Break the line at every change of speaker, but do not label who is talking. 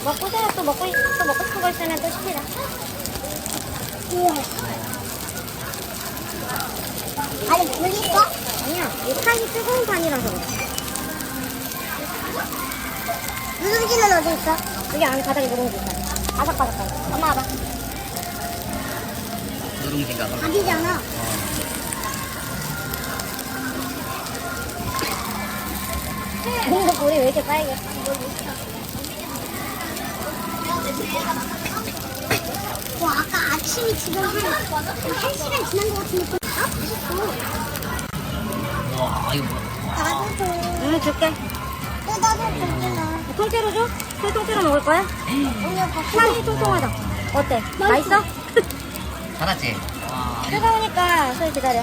먹고세요. 또 먹고 싶은 거 있으면 또 시키라.
아니, 물 있어?
아니야, 이 판이 뜨거운 판이라서 그래.
누룽지는 어디 있어?
여기 안에 바닥에 누룽지 있어. 바삭바삭하게. 엄마 와봐.
누룽지인가 봐.
밥이잖아.
근데 볼이 왜 이렇게 빨개?
아까 아침이 지금 한 1시간 지난 것 같은데. 맛있어.
와, 이거 뭐야?
나도 줘.
응, 줄게.
나도 줘.
통째로 줘? 술 통째로 먹을 거야?
오늘 밥
향이 통통하다. 어때? 맛있어?
받았지? 와.
뜨거우니까 술 기다려.